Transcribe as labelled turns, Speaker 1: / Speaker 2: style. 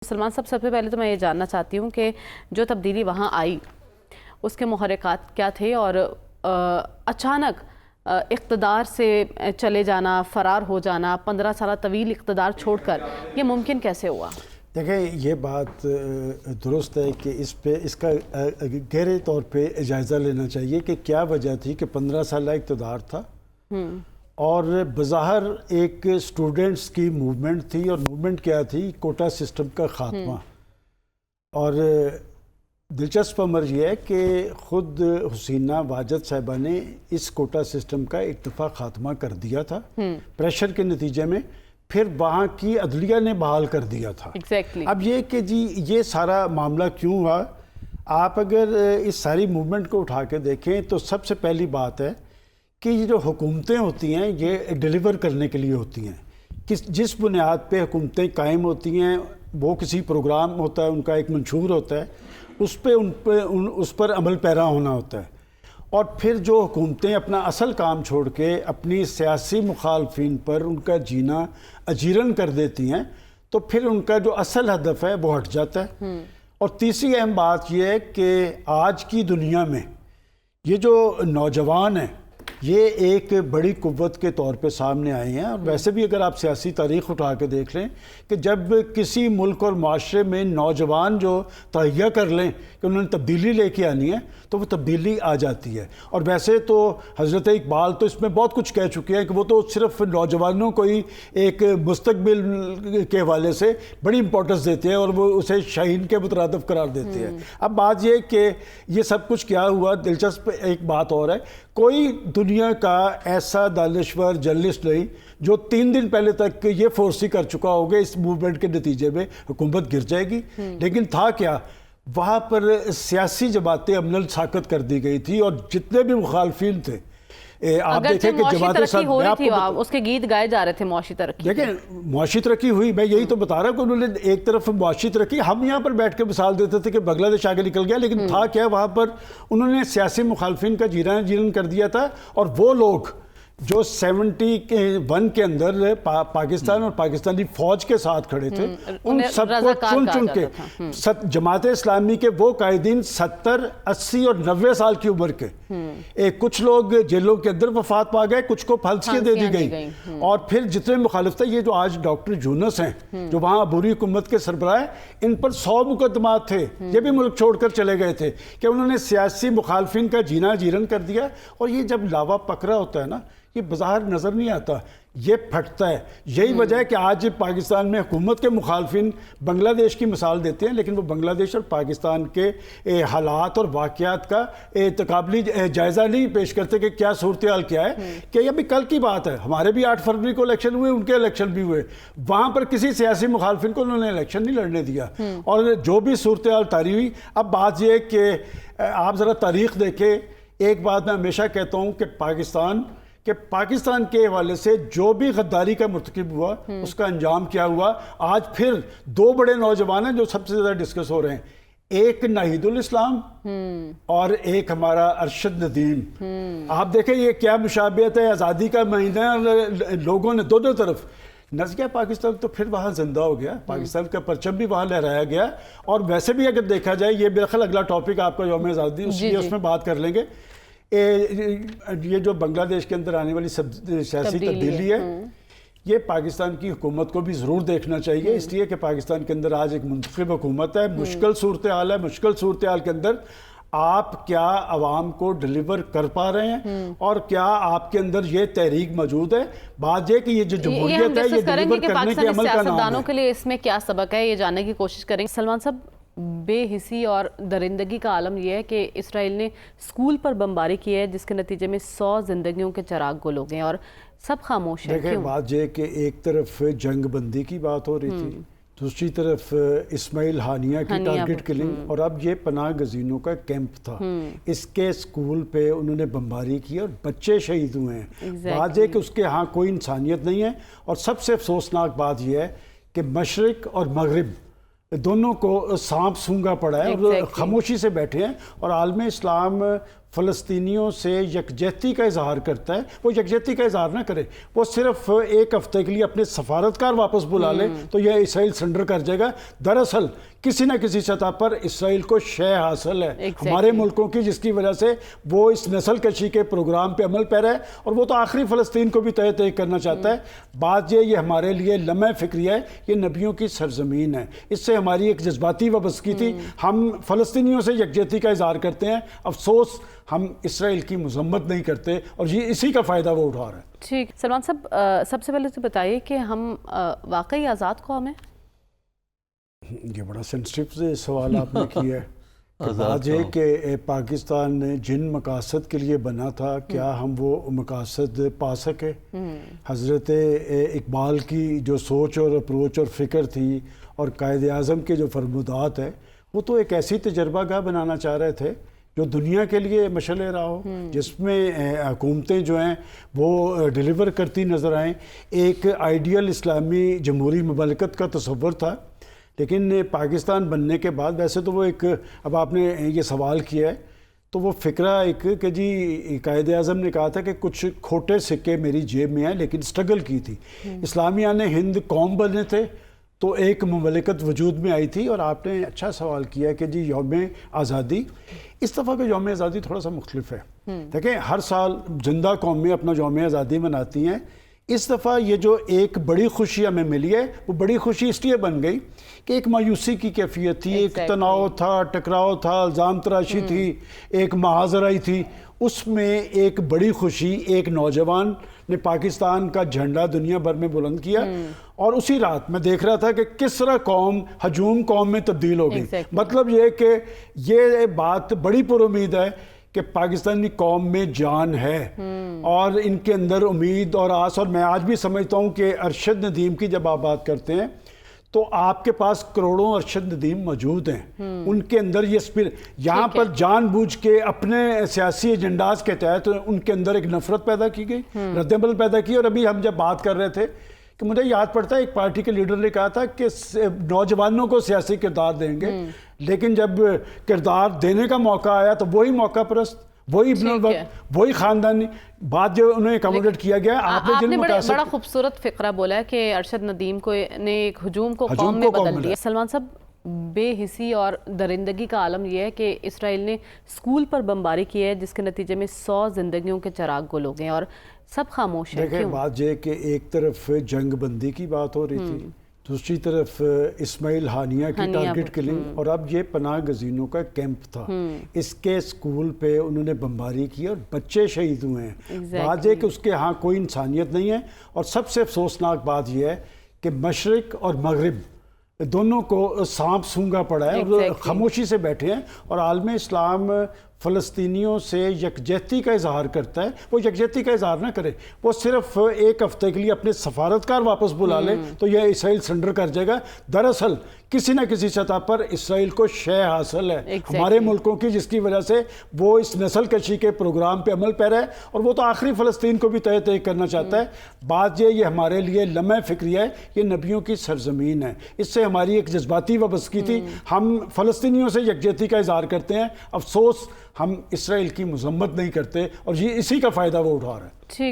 Speaker 1: سلمان صاحب، سب سے پہلے تو میں یہ جاننا چاہتی ہوں کہ جو تبدیلی وہاں آئی اس کے محرکات کیا تھے اور اچانک اقتدار سے چلے جانا، فرار ہو جانا، 15 سالہ طویل اقتدار چھوڑ کر یہ ممکن کیسے ہوا؟
Speaker 2: دیکھیں، یہ بات درست ہے کہ اس کا گہرے طور پہ جائزہ لینا چاہیے کہ کیا وجہ تھی کہ 15 سالہ اقتدار تھا اور بظاہر ایک سٹوڈنٹس کی موومنٹ تھی، اور موومنٹ کیا تھی؟ کوٹا سسٹم کا خاتمہ۔ اور دلچسپ امر یہ ہے کہ خود حسینہ واجد صاحبہ نے اس کوٹا سسٹم کا ایک دفعہ خاتمہ کر دیا تھا پریشر کے نتیجے میں، پھر وہاں کی عدلیہ نے بحال کر دیا تھا۔ اب یہ کہ جی یہ سارا معاملہ کیوں ہوا، آپ اگر اس ساری موومنٹ کو اٹھا کے دیکھیں تو سب سے پہلی بات ہے کہ یہ جو حکومتیں ہوتی ہیں یہ ڈیلیور کرنے کے لیے ہوتی ہیں۔ جس بنیاد پہ حکومتیں قائم ہوتی ہیں وہ کسی پروگرام ہوتا ہے، ان کا ایک منشور ہوتا ہے، اس پر عمل پیرا ہونا ہوتا ہے، اور پھر جو حکومتیں اپنا اصل کام چھوڑ کے اپنی سیاسی مخالفین پر ان کا جینا اجیرن کر دیتی ہیں تو پھر ان کا جو اصل ہدف ہے وہ ہٹ جاتا ہے۔ اور تیسری اہم بات یہ ہے کہ آج کی دنیا میں یہ جو نوجوان ہیں یہ ایک بڑی قوت کے طور پہ سامنے آئے ہیں، اور ویسے بھی اگر آپ سیاسی تاریخ اٹھا کے دیکھ لیں کہ جب کسی ملک اور معاشرے میں نوجوان جو تہیہ کر لیں کہ انہوں نے تبدیلی لے کے آنی ہے تو وہ تبدیلی آ جاتی ہے۔ اور ویسے تو حضرت اقبال تو اس میں بہت کچھ کہہ چکے ہیں کہ وہ تو صرف نوجوانوں کو ہی ایک مستقبل کے حوالے سے بڑی امپورٹنس دیتے ہیں اور وہ اسے شاہین کے مترادف قرار دیتے ہیں۔ اب بات یہ کہ یہ سب کچھ کیا ہوا، دلچسپ ایک بات اور ہے، کوئی دنیا کا ایسا دانشور جرنلسٹ نہیں جو 3 دن پہلے تک یہ فورسی کر چکا ہوگا اس موومنٹ کے نتیجے میں حکومت گر جائے گی۔ لیکن تھا کیا، وہاں پر سیاسی جماعتیں عملاً ساکت کر دی گئی تھی، اور جتنے بھی مخالفین تھے آپ دیکھیں کہ جماعت
Speaker 1: اس کے گیت گائے جا رہے تھے معاشی ترقی،
Speaker 2: دیکھیں معاشی ترقی ہوئی، میں یہی تو بتا رہا ہوں کہ انہوں نے ایک طرف معاشی ترقی، ہم یہاں پر بیٹھ کے مثال دیتے تھے کہ بنگلہ دیش آگے نکل گیا، لیکن تھا کیا، وہاں پر انہوں نے سیاسی مخالفین کا جیرن کر دیا تھا، اور وہ لوگ جو 71 کے اندر پاکستان اور پاکستانی فوج کے ساتھ کھڑے تھے ان سب کو چن کے جماعت اسلامی کے وہ قائدین 70، 80 اور 90 سال کی عمر کے کچھ لوگ جیلوں کے اندر وفات پا گئے، کچھ کو پھانسیاں دے دی گئی، اور پھر جتنے مخالف تھے، یہ جو آج ڈاکٹر یونس ہیں جو وہاں عبوری حکومت کے سربراہ، ان پر 100 مقدمات تھے، یہ بھی ملک چھوڑ کر چلے گئے تھے کہ انہوں نے سیاسی مخالفین کا جینا جیرن کر دیا۔ اور یہ جب لاوا پکڑا ہوتا ہے نا، یہ بظاہر نظر نہیں آتا، یہ پھٹتا ہے۔ یہی وجہ ہے کہ آج پاکستان میں حکومت کے مخالفین بنگلہ دیش کی مثال دیتے ہیں، لیکن وہ بنگلہ دیش اور پاکستان کے حالات اور واقعات کا تقابلی جائزہ نہیں پیش کرتے کہ کیا صورتحال کیا ہے۔ کہ یہ بھی کل کی بات ہے، ہمارے بھی 8 فروری کو الیکشن ہوئے، ان کے الیکشن بھی ہوئے، وہاں پر کسی سیاسی مخالفین کو انہوں نے الیکشن نہیں لڑنے دیا، اور جو بھی صورتحال طاری ہوئی۔ اب بات یہ ہے کہ آپ ذرا تاریخ دیکھیں، ایک بات میں ہمیشہ کہتا ہوں کہ پاکستان کے حوالے سے جو بھی غداری کا مرتکب ہوا اس کا انجام کیا ہوا۔ آج پھر 2 بڑے نوجوان ہیں جو سب سے زیادہ ڈسکس ہو رہے ہیں، ایک ناہید الاسلام اور ایک ہمارا ارشد ندیم۔ آپ دیکھیں یہ کیا مشابہت ہے، آزادی کا مہینہ، اور لوگوں نے دونوں طرف نظریہ پاکستان تو پھر وہاں زندہ ہو گیا، پاکستان کا پرچم بھی وہاں لہرایا گیا۔ اور ویسے بھی اگر دیکھا جائے، یہ میرا خیال اگلا ٹاپک آپ کا یوم آزادی اس میں بات کر لیں گے، یہ جو بنگلہ دیش کے اندر آنے والی سیاسی تبدیلی ہے یہ پاکستان کی حکومت کو بھی ضرور دیکھنا چاہیے، اس لیے کہ پاکستان کے اندر آج ایک منتخب حکومت ہے، مشکل صورتحال ہے، مشکل صورتحال کے اندر آپ کیا عوام کو ڈیلیور کر پا رہے ہیں، اور کیا آپ کے اندر یہ تحریک موجود ہے۔ بات یہ کہ یہ جو جمہوریت ہے یہ ڈیلیور کرنے کے عمل کا نام ہے۔
Speaker 1: کے لیے اس میں کیا سبق ہے یہ جاننے کی کوشش کریں گے۔ سلمان صاحب، بے حسی اور درندگی کا عالم یہ ہے کہ اسرائیل نے اسکول پر بمباری کی ہے جس کے نتیجے میں 100 زندگیوں کے چراغ گل ہو گئے اور سب خاموش ہیں۔
Speaker 2: دیکھیں بات یہ کہ ایک طرف جنگ بندی کی بات ہو رہی تھی، دوسری طرف اسماعیل ہانیہ کی ٹارگٹ کلنگ، اور اب یہ پناہ گزینوں کا کیمپ تھا، اس کے اسکول پہ انہوں نے بمباری کی اور بچے شہید ہوئے ہیں۔ بات یہ کہ اس کے ہاں کوئی انسانیت نہیں ہے، اور سب سے افسوسناک بات یہ ہے کہ مشرق اور مغرب دونوں کو سانپ سونگا پڑا ہے اور خاموشی سے بیٹھے ہیں، اور عالم اسلام فلسطینیوں سے یکجہتی کا اظہار کرتا ہے وہ یکجہتی کا اظہار نہ کرے، وہ صرف ایک ہفتے کے لیے اپنے سفارتکار واپس بلا لے تو یہ اسرائیل سرنڈر کر جائے گا۔ دراصل کسی نہ کسی سطح پر اسرائیل کو شے حاصل ہے ہمارے ملکوں کی، جس کی وجہ سے وہ اس نسل کشی کے پروگرام پہ عمل پیرا ہے، اور وہ تو آخری فلسطین کو بھی تہہ تہہ کرنا چاہتا ہے۔ بات یہ ہمارے لیے لمحہ فکری ہے، یہ نبیوں کی سرزمین ہے، اس سے ہماری ایک جذباتی وابستگی تھی۔ ہم فلسطینیوں سے یکجہتی کا اظہار کرتے ہیں، افسوس ہم اسرائیل کی مذمت نہیں کرتے، اور یہ اسی کا فائدہ وہ اٹھا رہا ہے۔
Speaker 1: ٹھیک، سلمان صاحب سب سے پہلے تو بتائیے کہ ہم واقعی آزاد قوم ہیں؟
Speaker 2: یہ بڑا سینسٹیو سوال آپ نے کیا ہے۔ بات یہ کہ پاکستان جن مقاصد کے لیے بنا تھا، کیا ہم وہ مقاصد پا سکے؟ حضرت اقبال کی جو سوچ اور اپروچ اور فکر تھی، اور قائد اعظم کے جو فرمودات ہے، وہ تو ایک ایسی تجربہ گاہ بنانا چاہ رہے تھے جو دنیا کے لیے مشعل راہ ہو، جس میں حکومتیں جو ہیں وہ ڈیلیور کرتی نظر آئیں۔ ایک آئیڈیل اسلامی جمہوری مملکت کا تصور تھا، لیکن پاکستان بننے کے بعد ویسے تو وہ ایک، اب آپ نے یہ سوال کیا ہے تو وہ فکرہ ایک کہ جی قائد اعظم نے کہا تھا کہ کچھ کھوٹے سکے میری جیب میں ہیں، لیکن سٹرگل کی تھی۔ اسلامیہ نے ہند قوم بنے تھے تو ایک مملکت وجود میں آئی تھی۔ اور آپ نے اچھا سوال کیا کہ جی یوم آزادی، اس دفعہ کا یوم آزادی تھوڑا سا مختلف ہے۔ دیکھیں ہر سال زندہ قومیں اپنا یوم آزادی مناتی ہیں، اس دفعہ یہ جو ایک بڑی خوشی ہمیں ملی ہے، وہ بڑی خوشی اس لیے بن گئی کہ ایک مایوسی کی کیفیت تھی، ایک تناؤ تھا، ٹکراؤ تھا، الزام تراشی تھی، ایک محاذرائی تھی، اس میں ایک بڑی خوشی، ایک نوجوان نے پاکستان کا جھنڈا دنیا بھر میں بلند کیا، اور اسی رات میں دیکھ رہا تھا کہ کس طرح قوم ہجوم قوم میں تبدیل ہو گئی۔ مطلب یہ کہ یہ بات بڑی پر امید ہے کہ پاکستانی قوم میں جان ہے، اور ان کے اندر امید اور آس، اور میں آج بھی سمجھتا ہوں کہ ارشد ندیم کی جب آپ بات کرتے ہیں تو آپ کے پاس کروڑوں ارشد ندیم موجود ہیں، ان کے اندر یہ یہاں پر جان بوجھ کے اپنے سیاسی ایجنڈاز کے تحت ان کے اندر ایک نفرت پیدا کی گئی، رد عمل پیدا کی۔ اور ابھی ہم جب بات کر رہے تھے کہ مجھے یاد پڑتا ہے ایک پارٹی کے لیڈر نے کہا تھا کہ نوجوانوں کو سیاسی کردار دیں گے، لیکن جب کردار دینے کا موقع آیا تو وہی موقع پرست، وہی ابن الوقت، وہی خاندانی بات جو انہیں اکاموڈیٹ کیا گیا۔
Speaker 1: آپ نے بڑا خوبصورت فقرہ بولا ہے کہ ارشد ندیم کو نے ایک ہجوم کو قوم میں بدل دیا۔ سلمان صاحب، بے حسی اور درندگی کا عالم یہ ہے کہ اسرائیل نے اسکول پر بمباری کی ہے، جس کے نتیجے میں 100 زندگیوں کے چراغ گل ہو گئے ہیں، اور سب خاموش ہیں۔
Speaker 2: دیکھیں بات یہ کہ ایک طرف جنگ بندی کی بات ہو رہی تھی، دوسری طرف اسماعیل ہانیہ کی ٹارگٹ کلنگ، اور اب یہ پناہ گزینوں کا کیمپ تھا، اس کے اسکول پہ انہوں نے بمباری کی اور بچے شہید ہوئے ہیں۔ بات یہ کہ اس کے ہاں کوئی انسانیت نہیں ہے، اور سب سے افسوسناک بات یہ ہے کہ مشرق اور مغرب دونوں کو سانپ سونگا پڑا ہے، اور خاموشی سے بیٹھے ہیں، اور عالم اسلام فلسطینیوں سے یکجہتی کا اظہار کرتا ہے، وہ یکجہتی کا اظہار نہ کرے، وہ صرف ایک ہفتے کے لیے اپنے سفارتکار واپس بلا لے تو یہ اسرائیل سرنڈر کر جائے گا۔ دراصل کسی نہ کسی سطح پر اسرائیل کو شے حاصل ہے ہمارے ملکوں کی، جس کی وجہ سے وہ اس نسل کشی کے پروگرام پہ عمل پیرا ہے، اور وہ تو آخری فلسطین کو بھی تہہ تہہ کرنا چاہتا ہے۔ بات یہ ہمارے لیے لمحہ فکری ہے، یہ نبیوں کی سرزمین ہے، اس سے ہماری ایک جذباتی وابستگی تھی۔ ہم فلسطینیوں سے یکجہتی کا اظہار کرتے ہیں، افسوس ہم اسرائیل کی مذمت نہیں کرتے، اور یہ اسی کا فائدہ وہ اٹھا رہا ہے۔
Speaker 1: ٹھیک